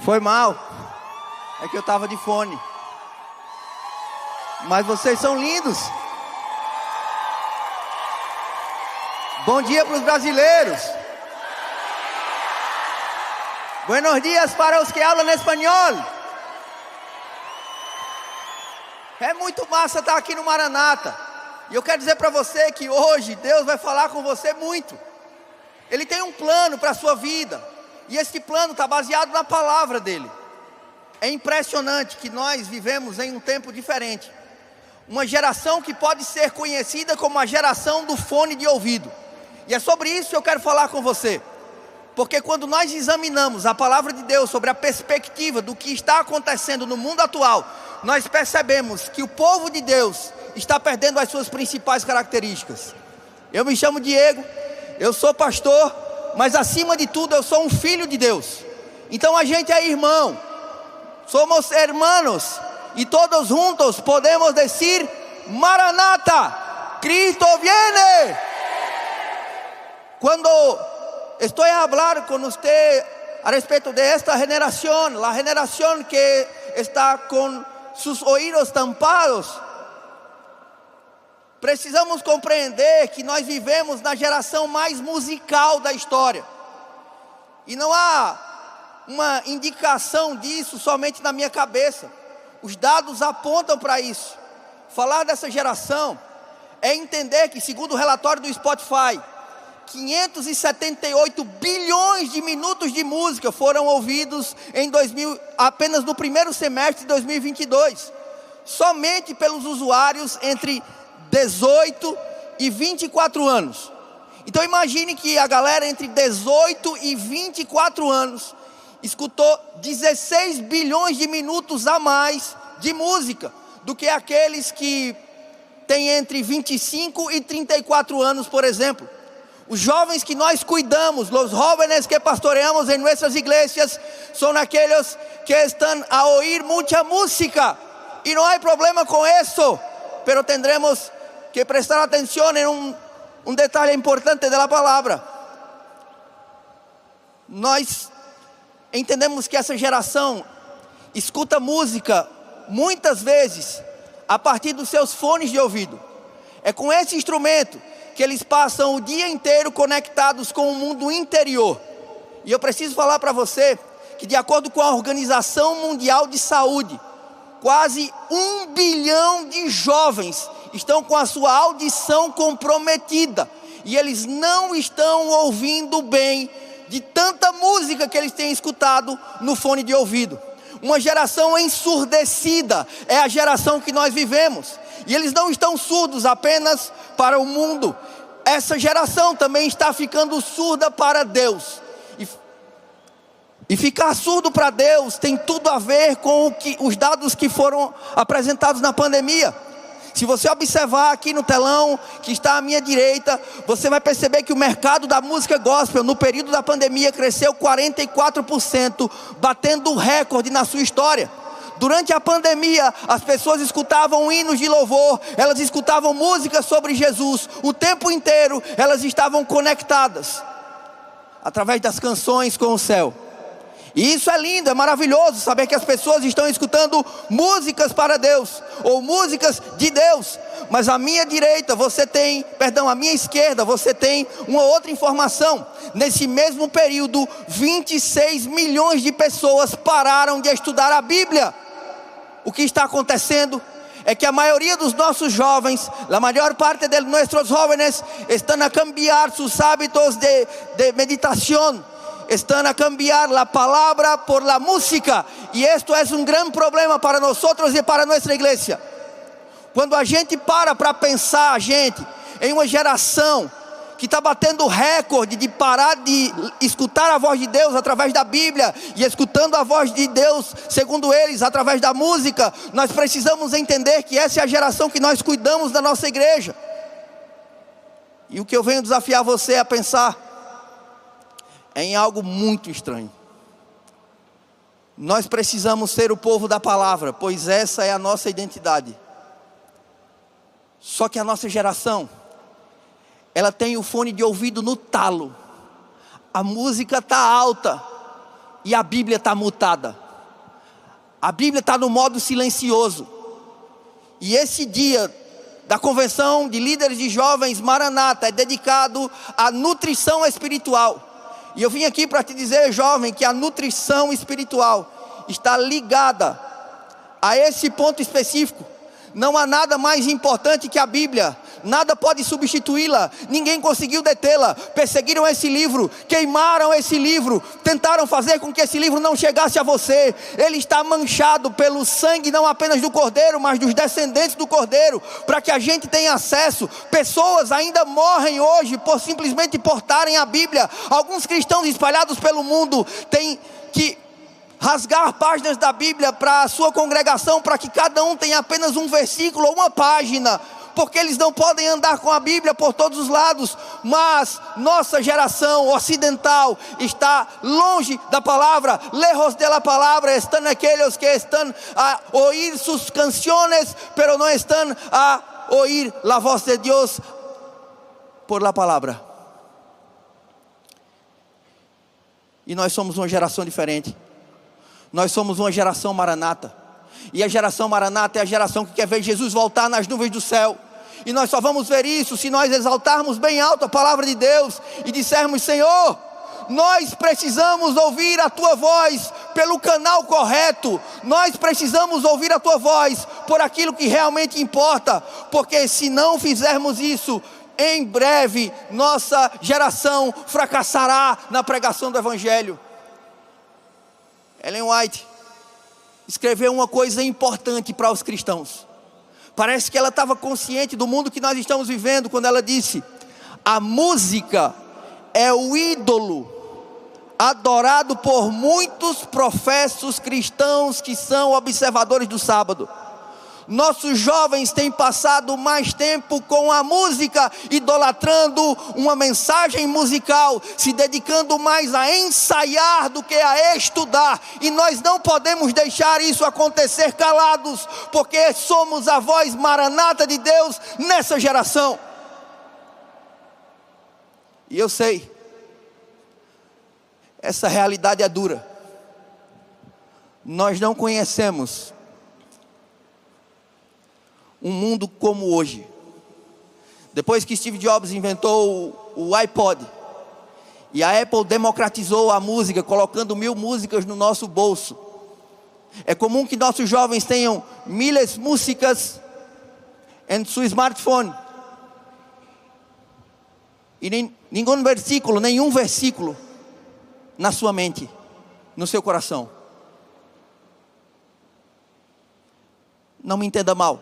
Foi mal. É que eu estava de fone. Mas vocês são lindos. Bom dia para os brasileiros. Buenos dias para os que falam espanhol. É muito massa estar aqui no Maranata. E eu quero dizer para você que hoje Deus vai falar com você muito. Ele tem um plano para a sua vida. E esse plano está baseado na palavra dele. É impressionante que nós vivemos em um tempo diferente. Uma geração que pode ser conhecida como a geração do fone de ouvido. E é sobre isso que eu quero falar com você. Porque quando nós examinamos a palavra de Deus sobre a perspectiva do que está acontecendo no mundo atual, nós percebemos que o povo de Deus está perdendo as suas principais características. Eu me chamo Diego, eu sou pastor, mas acima de tudo eu sou um filho de Deus. Então a gente é irmão, somos hermanos, e todos juntos podemos dizer: Maranata, Cristo viene. Quando estou a falar com você a respeito de esta generación, la generación que está con sus oídos tampados, precisamos compreender que nós vivemos na geração mais musical da história. E não há uma indicação disso somente na minha cabeça. Os dados apontam para isso. Falar dessa geração é entender que, segundo o relatório do Spotify, 578 bilhões de minutos de música foram ouvidos apenas no primeiro semestre de 2022. Somente pelos usuários entre 18 e 24 anos. Então imagine que a galera entre 18 e 24 anos escutou 16 bilhões de minutos a mais de música do que aqueles que têm entre 25 e 34 anos, por exemplo. Os jovens que nós cuidamos, os jóvenes que pastoreamos em nossas igrejas, são aqueles que estão a ouvir muita música. E não há problema com isso, pero tendremos que prestar atenção em um detalhe importante da palavra. Nós entendemos que essa geração escuta música muitas vezes a partir dos seus fones de ouvido. É com esse instrumento que eles passam o dia inteiro conectados com o mundo interior. E eu preciso falar para você que, de acordo com a Organização Mundial de Saúde, quase 1 bilhão de jovens estão com a sua audição comprometida. E eles não estão ouvindo bem de tanta música que eles têm escutado no fone de ouvido. Uma geração ensurdecida é a geração que nós vivemos. E eles não estão surdos apenas para o mundo. Essa geração também está ficando surda para Deus. E ficar surdo para Deus tem tudo a ver com os dados que foram apresentados na pandemia. Se você observar aqui no telão, que está à minha direita, você vai perceber que o mercado da música gospel no período da pandemia cresceu 44%, batendo o recorde na sua história. Durante a pandemia, as pessoas escutavam hinos de louvor, elas escutavam músicas sobre Jesus, o tempo inteiro elas estavam conectadas, através das canções com o céu. E isso é lindo, é maravilhoso, saber que as pessoas estão escutando músicas para Deus, ou músicas de Deus. Mas à minha direita à minha esquerda você tem uma outra informação. Nesse mesmo período, 26 milhões de pessoas pararam de estudar a Bíblia. O que está acontecendo é que a maioria dos nossos jovens, a maior parte de nossos jovens, estão a cambiar seus hábitos de meditação, estão a cambiar a palavra por la música. E isto é um grande problema para nós e para nossa igreja. Quando a gente para pensar, em uma geração que está batendo recorde de parar de escutar a voz de Deus através da Bíblia e escutando a voz de Deus, segundo eles, através da música, nós precisamos entender que essa é a geração que nós cuidamos da nossa igreja. E o que eu venho desafiar você a pensar é em algo muito estranho. Nós precisamos ser o povo da palavra, pois essa é a nossa identidade. Só que a nossa geração, ela tem o fone de ouvido no talo. A música está alta, e a Bíblia está mutada. A Bíblia está no modo silencioso. E esse dia da convenção de líderes de jovens Maranata é dedicado à nutrição espiritual. E eu vim aqui para te dizer, jovem, que a nutrição espiritual está ligada a esse ponto específico. Não há nada mais importante que a Bíblia. Nada pode substituí-la. Ninguém conseguiu detê-la. Perseguiram esse livro, queimaram esse livro, tentaram fazer com que esse livro não chegasse a você. Ele está manchado pelo sangue não apenas do Cordeiro, mas dos descendentes do Cordeiro, para que a gente tenha acesso. Pessoas ainda morrem hoje por simplesmente portarem a Bíblia. Alguns cristãos espalhados pelo mundo têm que rasgar páginas da Bíblia para a sua congregação, para que cada um tenha apenas um versículo ou uma página, porque eles não podem andar com a Bíblia por todos os lados. Mas nossa geração ocidental está longe da palavra. Lejos de la palabra están aquellos que están a oír sus canciones, pero no están a oír la voz de Dios por la palabra. E nós somos uma geração diferente. Nós somos uma geração Maranata. E a geração Maranata é a geração que quer ver Jesus voltar nas nuvens do céu. E nós só vamos ver isso se nós exaltarmos bem alto a palavra de Deus e dissermos: Senhor, nós precisamos ouvir a Tua voz pelo canal correto. Nós precisamos ouvir a Tua voz por aquilo que realmente importa. Porque se não fizermos isso, em breve nossa geração fracassará na pregação do Evangelho. Ellen White escreveu uma coisa importante para os cristãos. Parece que ela estava consciente do mundo que nós estamos vivendo quando ela disse: a música é o ídolo adorado por muitos professos cristãos que são observadores do sábado. Nossos jovens têm passado mais tempo com a música, idolatrando uma mensagem musical, se dedicando mais a ensaiar do que a estudar. E nós não podemos deixar isso acontecer calados, porque somos a voz Maranata de Deus nessa geração. E eu sei, essa realidade é dura. Nós não conhecemos um mundo como hoje. Depois que Steve Jobs inventou o iPod e a Apple democratizou a música, colocando 1000 músicas no nosso bolso, é comum que nossos jovens tenham 1000 músicas em seu smartphone e nenhum versículo na sua mente, no seu coração. Não me entenda mal,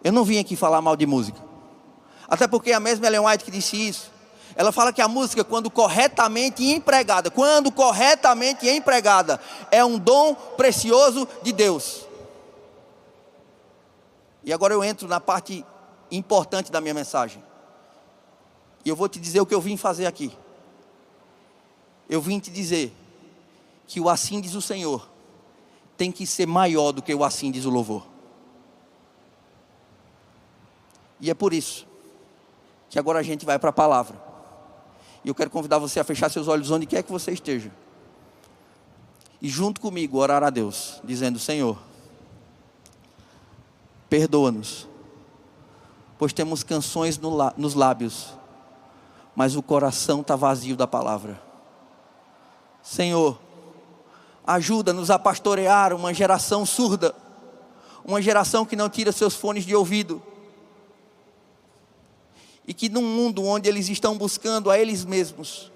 eu não vim aqui falar mal de música. Até porque a mesma Ellen White que disse isso, ela fala que a música, quando corretamente empregada, é um dom precioso de Deus. E agora eu entro na parte importante da minha mensagem. E eu vou te dizer o que eu vim fazer aqui. Eu vim te dizer que o assim diz o Senhor tem que ser maior do que o assim diz o louvor. E é por isso que agora a gente vai para a palavra. E eu quero convidar você a fechar seus olhos onde quer que você esteja. E junto comigo orar a Deus, dizendo: Senhor, perdoa-nos, pois temos canções nos lábios, mas o coração está vazio da palavra. Senhor, ajuda-nos a pastorear uma geração surda, uma geração que não tira seus fones de ouvido, e que num mundo onde eles estão buscando a eles mesmos,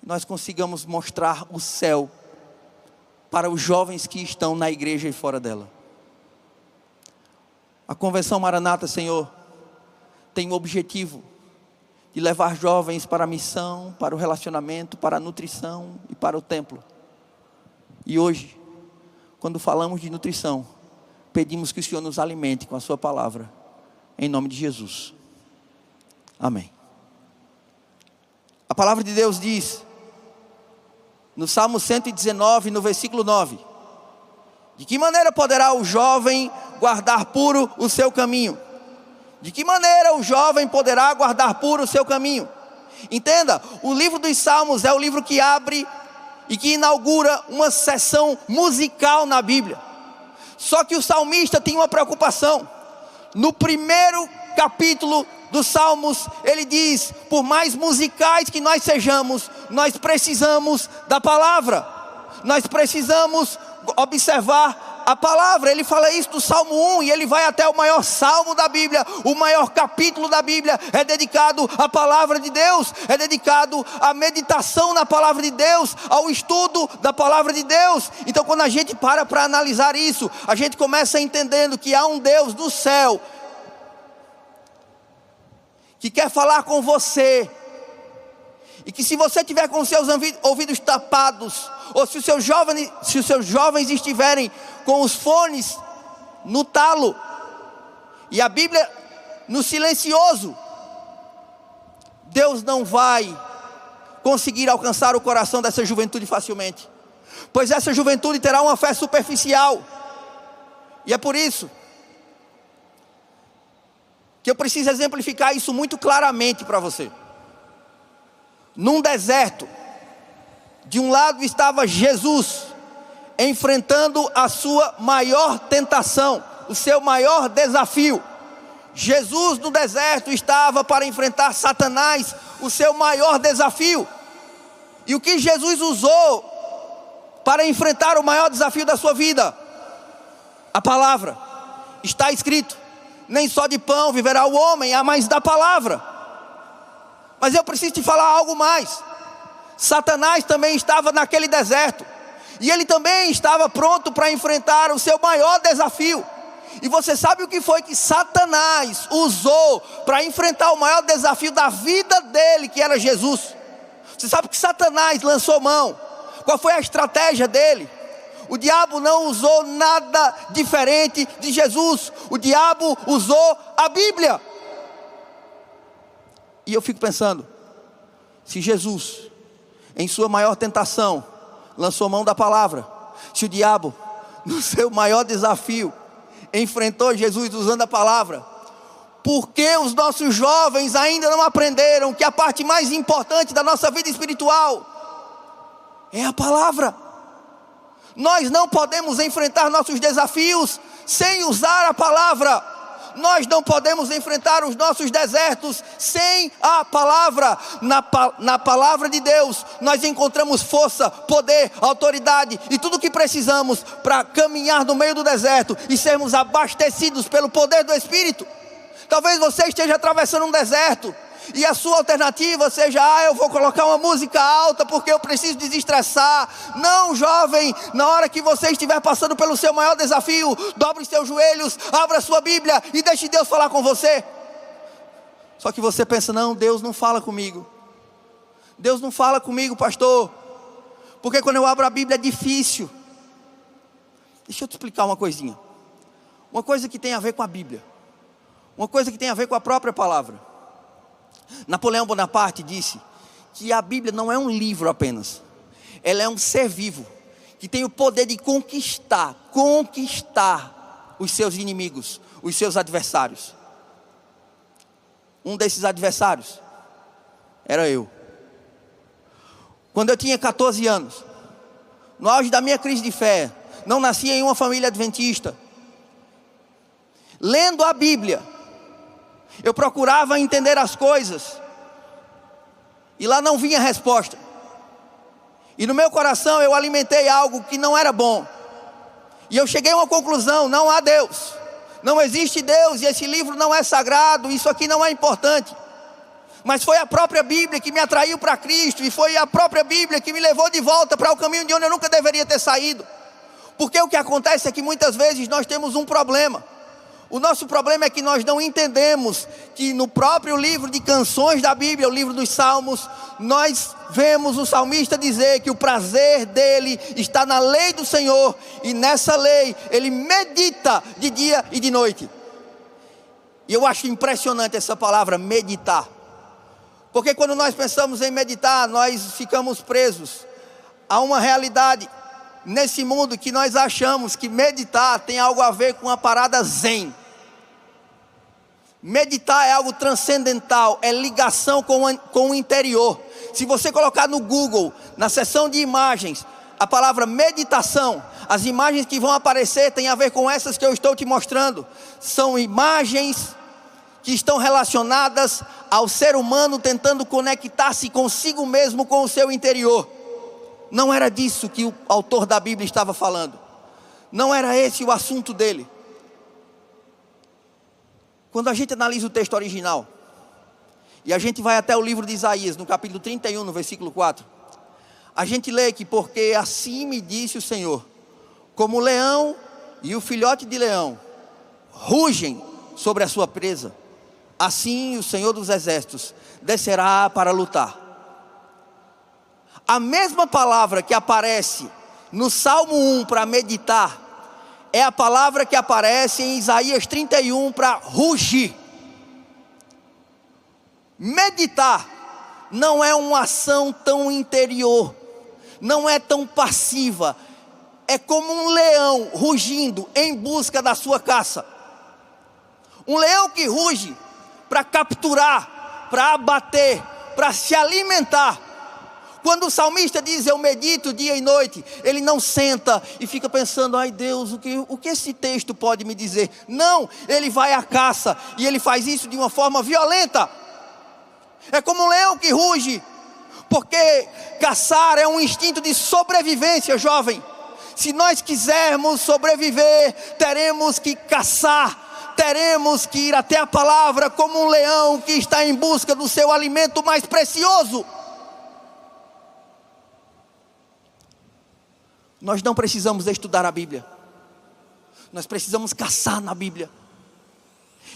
nós consigamos mostrar o céu para os jovens que estão na igreja e fora dela. A Convenção Maranata, Senhor, tem o objetivo de levar jovens para a missão, para o relacionamento, para a nutrição e para o templo. E hoje, quando falamos de nutrição, pedimos que o Senhor nos alimente com a sua palavra, em nome de Jesus. Amém. A palavra de Deus diz, no Salmo 119, no versículo 9: de que maneira poderá o jovem guardar puro o seu caminho? De que maneira o jovem poderá guardar puro o seu caminho? Entenda, o livro dos Salmos é o livro que abre e que inaugura uma seção musical na Bíblia. Só que o salmista tem uma preocupação. No primeiro capítulo dos Salmos, ele diz: por mais musicais que nós sejamos, nós precisamos da palavra. Nós precisamos observar a palavra. Ele fala isso do Salmo 1 e ele vai até o maior salmo da Bíblia. O maior capítulo da Bíblia é dedicado à palavra de Deus, é dedicado à meditação na palavra de Deus, ao estudo da palavra de Deus. Então, quando a gente para analisar isso, a gente começa entendendo que há um Deus do céu que quer falar com você, e que se você tiver com seus ouvidos tapados, ou se os seus jovens estiverem com os fones no talo, e a Bíblia no silencioso, Deus não vai conseguir alcançar o coração dessa juventude facilmente, pois essa juventude terá uma fé superficial. E é por isso que eu preciso exemplificar isso muito claramente para você. Num deserto, de um lado estava Jesus, enfrentando a sua maior tentação, o seu maior desafio. Jesus no deserto estava para enfrentar Satanás, o seu maior desafio. E o que Jesus usou para enfrentar o maior desafio da sua vida? A palavra. Está escrito: nem só de pão viverá o homem, mas da palavra. Mas eu preciso te falar algo mais. Satanás também estava naquele deserto, e ele também estava pronto para enfrentar o seu maior desafio. E você sabe o que foi que Satanás usou para enfrentar o maior desafio da vida dele, que era Jesus? Você sabe que Satanás lançou mão? Qual foi a estratégia dele? O diabo não usou nada diferente de Jesus. O diabo usou a Bíblia. E eu fico pensando, se Jesus, em sua maior tentação, lançou mão da palavra, se o diabo, no seu maior desafio, enfrentou Jesus usando a palavra, por que os nossos jovens ainda não aprenderam que a parte mais importante da nossa vida espiritual é a palavra? Nós não podemos enfrentar nossos desafios sem usar a palavra. Nós não podemos enfrentar os nossos desertos sem a palavra. Na palavra de Deus nós encontramos força, poder, autoridade e tudo o que precisamos para caminhar no meio do deserto e sermos abastecidos pelo poder do Espírito. Talvez você esteja atravessando um deserto e a sua alternativa seja: eu vou colocar uma música alta porque eu preciso desestressar. Não, jovem, na hora que você estiver passando pelo seu maior desafio, dobre os seus joelhos, abra a sua Bíblia e deixe Deus falar com você. Só que você pensa: não, Deus não fala comigo. Deus não fala comigo, pastor, porque quando eu abro a Bíblia é difícil. Deixa eu te explicar uma coisinha. Uma coisa que tem a ver com a Bíblia, uma coisa que tem a ver com a própria palavra. Napoleão Bonaparte disse que a Bíblia não é um livro apenas, ela é um ser vivo, que tem o poder de conquistar os seus inimigos, os seus adversários. Um desses adversários era eu. Quando eu tinha 14 anos, no auge da minha crise de fé, não nasci em uma família adventista, lendo a Bíblia, eu procurava entender as coisas, e lá não vinha resposta. E no meu coração eu alimentei algo que não era bom. E eu cheguei a uma conclusão: não há Deus, não existe Deus, e esse livro não é sagrado, isso aqui não é importante. Mas foi a própria Bíblia que me atraiu para Cristo, e foi a própria Bíblia que me levou de volta para o caminho de onde eu nunca deveria ter saído. Porque o que acontece é que muitas vezes nós temos um problema. O nosso problema é que nós não entendemos que no próprio livro de canções da Bíblia, o livro dos Salmos, nós vemos o salmista dizer que o prazer dele está na lei do Senhor, e nessa lei ele medita de dia e de noite. E eu acho impressionante essa palavra meditar, porque quando nós pensamos em meditar, nós ficamos presos a uma realidade nesse mundo que nós achamos que meditar tem algo a ver com uma parada zen. Meditar é algo transcendental, é ligação com o interior. Se você colocar no Google, na seção de imagens, a palavra meditação, as imagens que vão aparecer têm a ver com essas que eu estou te mostrando. São imagens que estão relacionadas ao ser humano tentando conectar-se consigo mesmo, com o seu interior. Não era disso que o autor da Bíblia estava falando. Não era esse o assunto dele. Quando a gente analisa o texto original, e a gente vai até o livro de Isaías, no capítulo 31, no versículo 4, a gente lê que: porque assim me disse o Senhor, como o leão e o filhote de leão rugem sobre a sua presa, assim o Senhor dos exércitos descerá para lutar. A mesma palavra que aparece no Salmo 1 para meditar, é a palavra que aparece em Isaías 31 para rugir. Meditar não é uma ação tão interior, não é tão passiva. É como um leão rugindo em busca da sua caça. Um leão que ruge para capturar, para abater, para se alimentar. Quando o salmista diz: eu medito dia e noite, ele não senta e fica pensando: ai Deus, o que esse texto pode me dizer? Não, ele vai à caça, e ele faz isso de uma forma violenta. É como um leão que ruge, porque caçar é um instinto de sobrevivência, jovem. Se nós quisermos sobreviver, teremos que caçar, teremos que ir até a palavra, como um leão que está em busca do seu alimento mais precioso. Nós não precisamos estudar a Bíblia, nós precisamos caçar na Bíblia.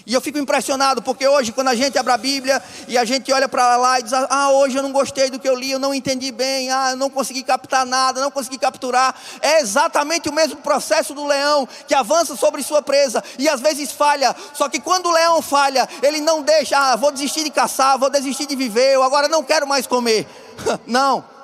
E eu fico impressionado, porque hoje, quando a gente abre a Bíblia e a gente olha para lá e diz: ah, hoje eu não gostei do que eu li, eu não entendi bem, eu não consegui captar nada, não consegui capturar. É exatamente o mesmo processo do leão, que avança sobre sua presa e às vezes falha. Só que quando o leão falha, ele não deixa: vou desistir de caçar, vou desistir de viver, eu agora não quero mais comer. Não.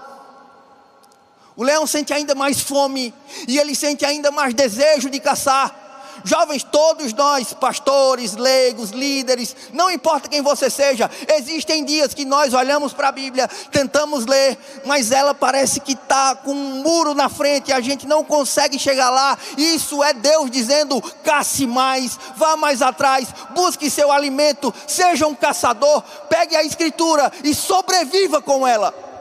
O leão sente ainda mais fome, e ele sente ainda mais desejo de caçar. Jovens, todos nós, pastores, leigos, líderes, não importa quem você seja, existem dias que nós olhamos para a Bíblia, tentamos ler, mas ela parece que está com um muro na frente, e a gente não consegue chegar lá. Isso é Deus dizendo: cace mais, vá mais atrás, busque seu alimento, seja um caçador, pegue a Escritura e sobreviva com ela.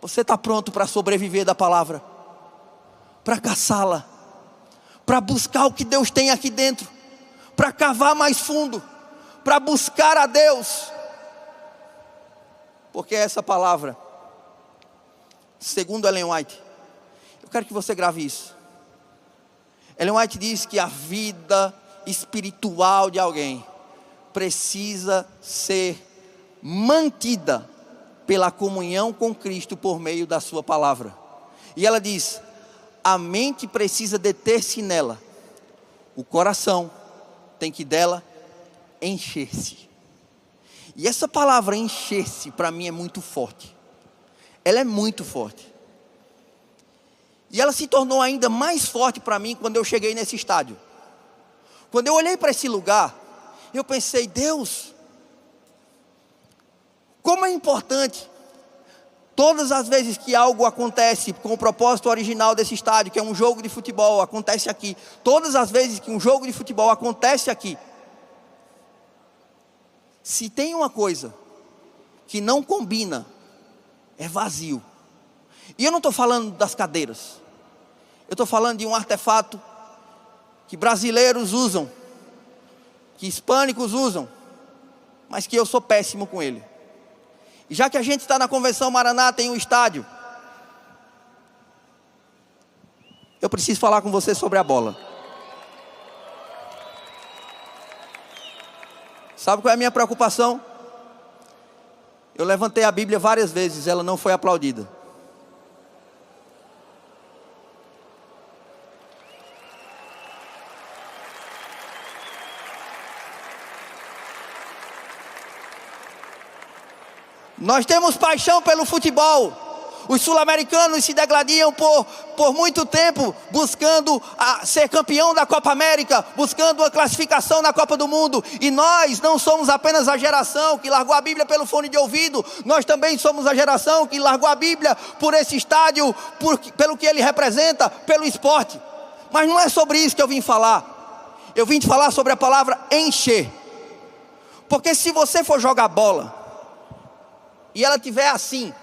Você está pronto para sobreviver da palavra, para caçá-la, para buscar o que Deus tem aqui dentro, para cavar mais fundo, para buscar a Deus? Porque essa palavra, segundo Ellen White, eu quero que você grave isso. Ellen White diz que a vida espiritual de alguém precisa ser mantida pela comunhão com Cristo por meio da sua palavra. E ela diz: a mente precisa deter-se nela, o coração tem que dela encher-se. E essa palavra encher-se, para mim, é muito forte. Ela é muito forte. E ela se tornou ainda mais forte para mim quando eu cheguei nesse estádio. Quando eu olhei para esse lugar, eu pensei: Deus, como é importante. Todas as vezes que algo acontece com o propósito original desse estádio, que é um jogo de futebol, acontece aqui. Todas as vezes que um jogo de futebol acontece aqui, se tem uma coisa que não combina, é vazio. E eu não estou falando das cadeiras, eu estou falando de um artefato que brasileiros usam, que hispânicos usam, mas que eu sou péssimo com ele. E já que a gente está na Convenção Maraná, tem um estádio, eu preciso falar com você sobre a bola. Sabe qual é a minha preocupação? Eu levantei a Bíblia várias vezes, ela não foi aplaudida. Nós temos paixão pelo futebol, Os sul-americanos se degladiam por muito tempo, buscando ser campeão da Copa América, buscando a classificação na Copa do Mundo. E nós não somos apenas a geração que largou a Bíblia pelo fone de ouvido, nós também somos a geração que largou a Bíblia por esse estádio, pelo que ele representa, pelo esporte. Mas não é sobre isso que eu vim falar. Eu vim te falar sobre a palavra encher. Porque se você for jogar bola e ela estiver assim,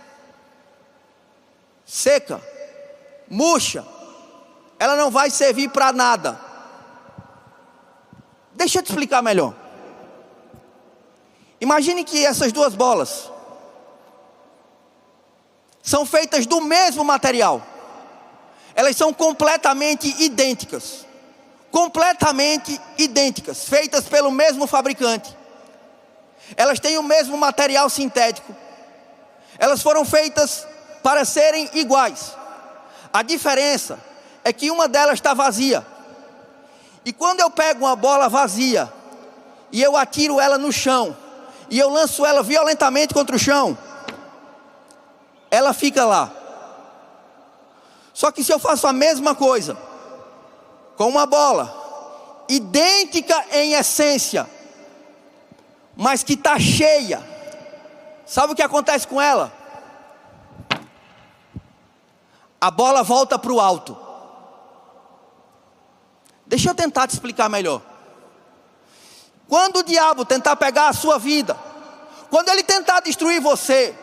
seca, murcha, ela não vai servir para nada. Deixa eu te explicar melhor. Imagine que essas duas bolas são feitas do mesmo material. Elas são completamente idênticas. Completamente idênticas, feitas pelo mesmo fabricante. Elas têm o mesmo material sintético. Elas foram feitas para serem iguais. A diferença é que uma delas está vazia. E quando eu pego uma bola vazia e eu atiro ela no chão e eu lanço ela violentamente contra o chão, ela fica lá. Só que se eu faço a mesma coisa com uma bola idêntica em essência, mas que está cheia, sabe o que acontece com ela? A bola volta para o alto. Deixa eu tentar te explicar melhor. Quando o diabo tentar pegar a sua vida, quando ele tentar destruir você,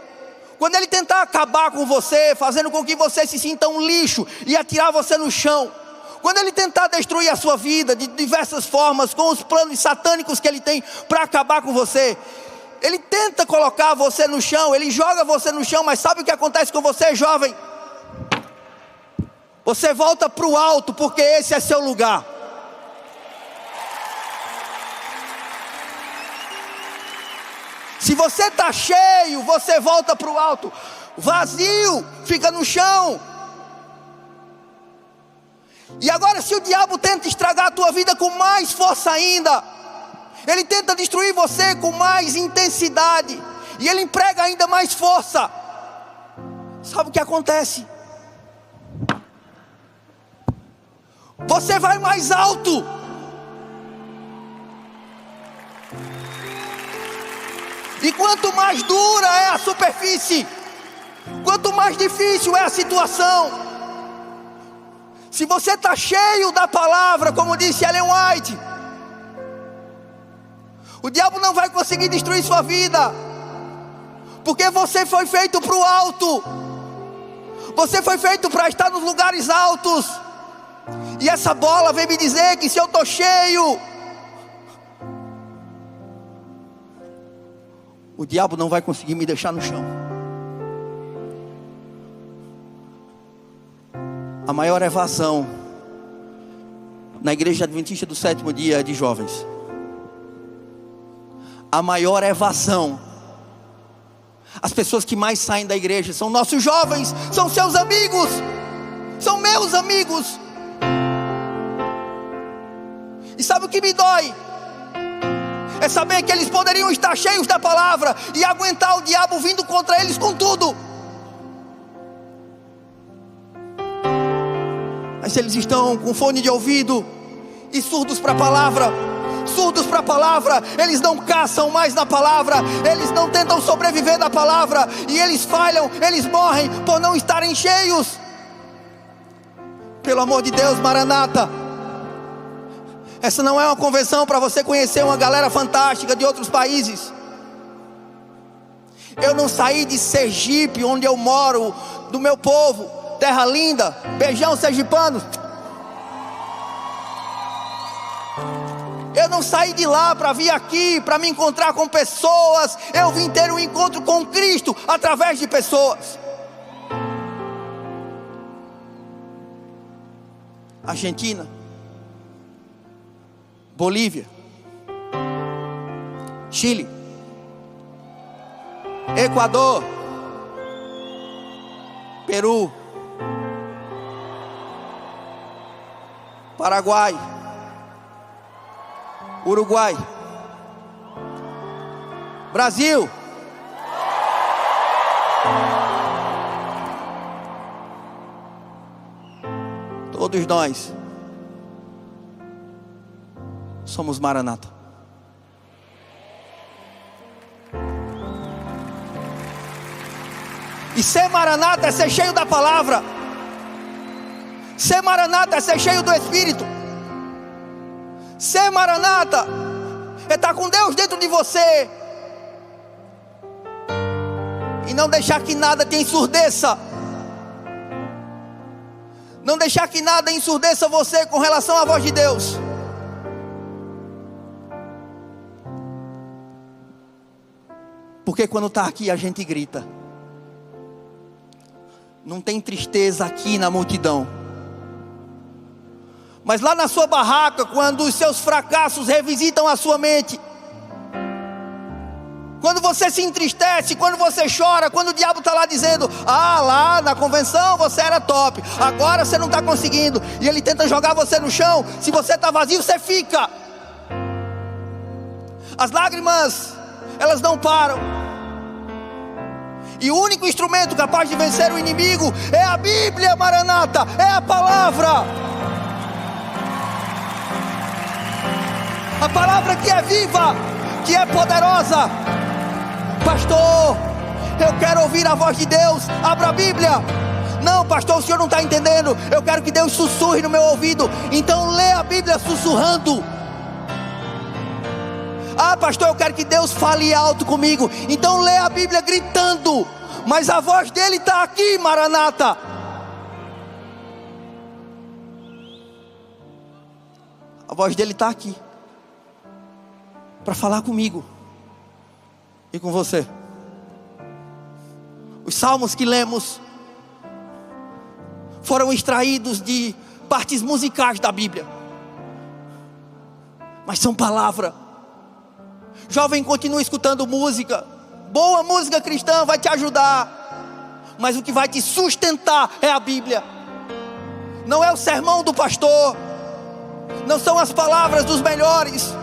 quando ele tentar acabar com você, fazendo com que você se sinta um lixo e atirar você no chão, quando ele tentar destruir a sua vida de diversas formas, com os planos satânicos que ele tem para acabar com você, ele tenta colocar você no chão, ele joga você no chão, mas sabe o que acontece com você, jovem? Você volta para o alto, porque esse é seu lugar. Se você está cheio, você volta para o alto. Vazio, fica no chão. E agora, se o diabo tenta estragar a tua vida com mais força ainda, ele tenta destruir você com mais intensidade, e ele emprega ainda mais força, sabe o que acontece? Você vai mais alto. E quanto mais dura é a superfície, quanto mais difícil é a situação, se você está cheio da palavra, como disse Ellen White, o diabo não vai conseguir destruir sua vida, porque você foi feito para o alto. Você foi feito para estar nos lugares altos. E essa bola vem me dizer que se eu estou cheio, o diabo não vai conseguir me deixar no chão. A maior evasão na igreja adventista do sétimo dia é de jovens. A maior evasão, as pessoas que mais saem da igreja são nossos jovens, são seus amigos, são meus amigos. E sabe o que me dói? É saber que eles poderiam estar cheios da palavra e aguentar o diabo vindo contra eles com tudo. Mas eles estão com fone de ouvido e surdos para a palavra. Surdos para a palavra, eles não caçam mais na palavra, eles não tentam sobreviver da palavra, e eles falham, eles morrem por não estarem cheios. Pelo amor de Deus, Maranata, essa não é uma convenção para você conhecer uma galera fantástica de outros países. Eu não saí de Sergipe, onde eu moro, do meu povo, terra linda, beijão sergipano. Eu não saí de lá para vir aqui, para me encontrar com pessoas. Eu vim ter um encontro com Cristo através de pessoas. Argentina, Bolívia, Chile, Equador, Peru, Paraguai, Uruguai, Brasil, todos nós somos Maranata. E ser Maranata é ser cheio da palavra. Ser Maranata é ser cheio do Espírito. Ser Maranata é estar com Deus dentro de você e não deixar que nada te ensurdeça. Não deixar que nada ensurdeça você com relação à voz de Deus. Porque quando está aqui a gente grita. Não tem tristeza aqui na multidão. Mas lá na sua barraca, quando os seus fracassos revisitam a sua mente, quando você se entristece, quando você chora, quando o diabo está lá dizendo: ah, lá na convenção você era top, agora você não está conseguindo, e ele tenta jogar você no chão. Se você está vazio, você fica. As lágrimas, elas não param. E o único instrumento capaz de vencer o inimigo é a Bíblia, Maranata, é a palavra. A palavra que é viva, que é poderosa. Pastor, eu quero ouvir a voz de Deus. Abra a Bíblia. Não, pastor, o senhor não está entendendo. Eu quero que Deus sussurre no meu ouvido. Então lê a Bíblia sussurrando. Ah, pastor, eu quero que Deus fale alto comigo. Então lê a Bíblia gritando. Mas a voz dele está aqui, Maranata. A voz dele está aqui para falar comigo e com você. Os salmos que lemos foram extraídos de partes musicais da Bíblia, mas são palavra. Jovem, continua escutando música. Boa música cristã vai te ajudar, mas o que vai te sustentar é a Bíblia. Não é o sermão do pastor, não são as palavras dos melhores,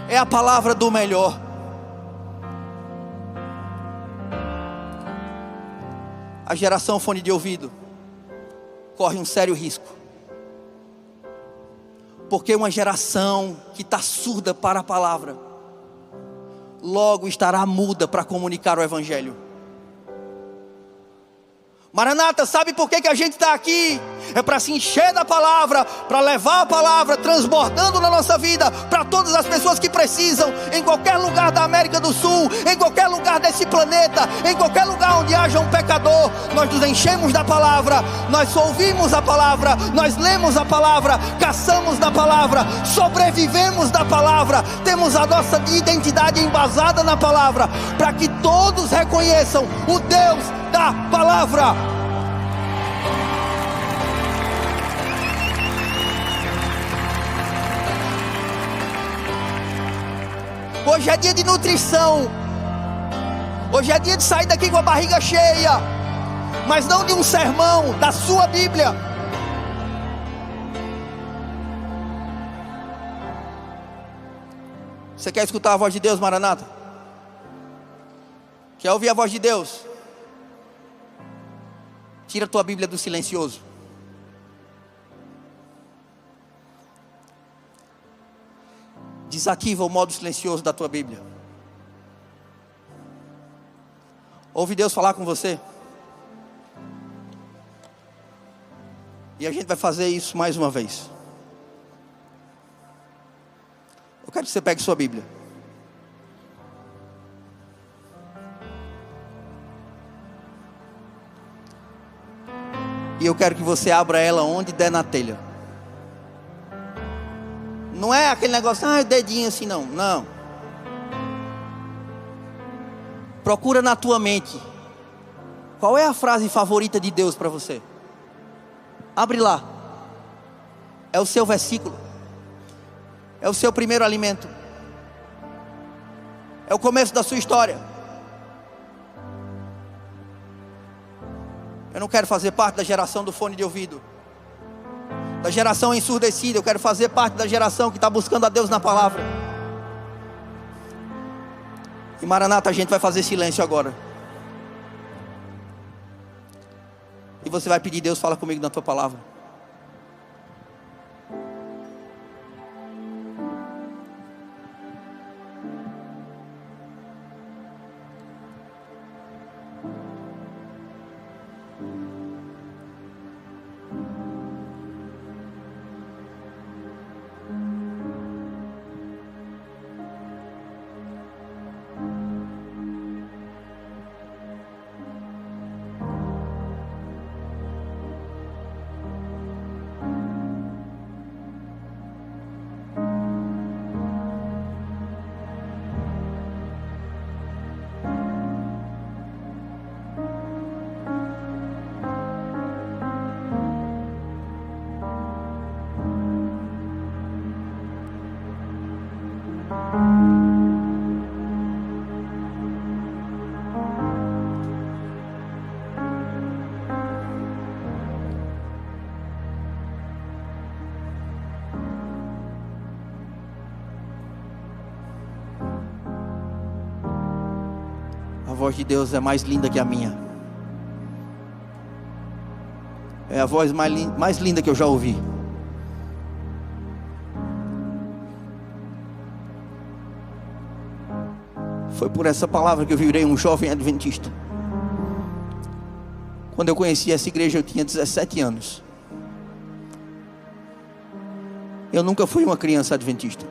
é a palavra do melhor. A geração fone de ouvido corre um sério risco, porque uma geração que está surda para a palavra, logo estará muda para comunicar o Evangelho. Maranata, sabe por que a gente está aqui? É para se encher da palavra, para levar a palavra transbordando na nossa vida, para todas as pessoas que precisam, em qualquer lugar da América do Sul, em qualquer lugar desse planeta, em qualquer lugar onde haja um pecador. Nós nos enchemos da palavra, nós ouvimos a palavra, nós lemos a palavra, caçamos da palavra, sobrevivemos da palavra, temos a nossa identidade embasada na palavra, para que todos reconheçam o Deus da palavra. Hoje é dia de nutrição. Hoje é dia de sair daqui com a barriga cheia, mas não de um sermão, da sua Bíblia. Você quer escutar a voz de Deus, Maranata? Quer ouvir a voz de Deus? Tira a tua Bíblia do silencioso. Desativa o modo silencioso da tua Bíblia. Ouve Deus falar com você. E a gente vai fazer isso mais uma vez. Eu quero que você pegue sua Bíblia. E eu quero que você abra ela onde der na telha. Não é aquele negócio, dedinho assim, não. Não. Procura na tua mente. Qual é a frase favorita de Deus para você? Abre lá. É o seu versículo. É o seu primeiro alimento. É o começo da sua história. Eu não quero fazer parte da geração do fone de ouvido, da geração ensurdecida. Eu quero fazer parte da geração que está buscando a Deus na palavra. E Maranata, a gente vai fazer silêncio agora. E você vai pedir: Deus, fala comigo na tua palavra. A voz de Deus é mais linda que a minha. É a voz mais linda que eu já ouvi. Foi por essa palavra que eu virei um jovem adventista. Quando eu conheci essa igreja, eu tinha 17 anos. Eu nunca fui uma criança adventista.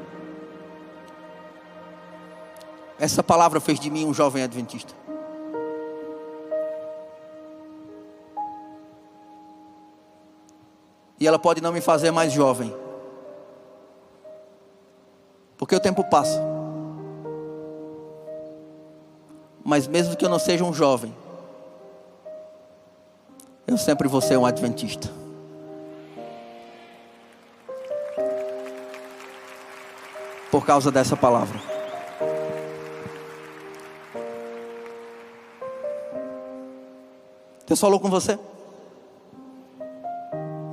Essa palavra fez de mim um jovem adventista. E ela pode não me fazer mais jovem, porque o tempo passa. Mas mesmo que eu não seja um jovem, eu sempre vou ser um adventista. Por causa dessa palavra. Deus falou com você?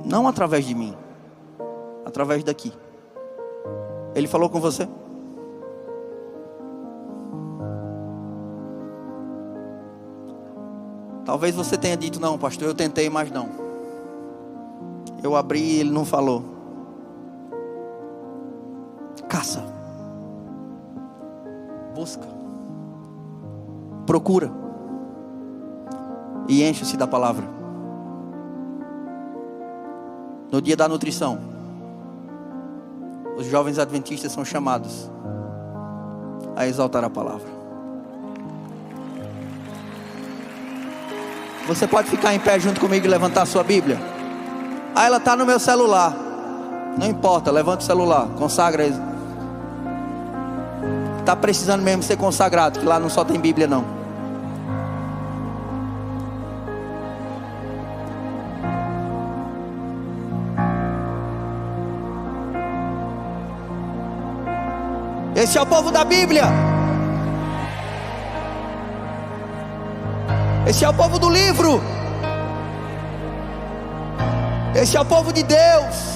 Não através de mim, através daqui. Ele falou com você? Talvez você tenha dito: não, pastor, eu tentei, mas não. Eu abri e ele não falou. Caça, busca, procura e enche-se da palavra. No dia da nutrição, os jovens adventistas são chamados a exaltar a palavra. Você pode ficar em pé junto comigo e levantar a sua Bíblia? Ah, ela está no meu celular. Não importa, levanta o celular, consagra. Está precisando mesmo ser consagrado, que lá não só tem Bíblia não. Esse é o povo da Bíblia. Esse é o povo do livro. Esse é o povo de Deus.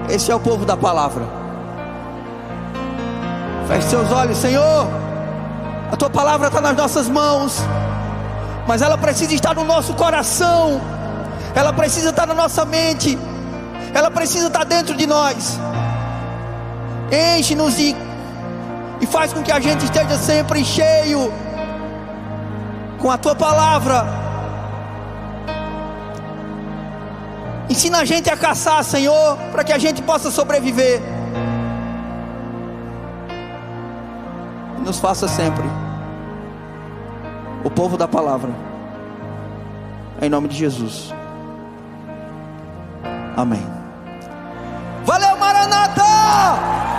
Esse é o povo da palavra. Feche seus olhos. Senhor, a tua palavra está nas nossas mãos, mas ela precisa estar no nosso coração. Ela precisa estar na nossa mente. Ela precisa estar dentro de nós. Enche-nos e faz com que a gente esteja sempre cheio com a tua palavra. Ensina a gente a caçar, Senhor, para que a gente possa sobreviver. Nos faça sempre o povo da palavra. Em nome de Jesus. Amém. Valeu, Maranata!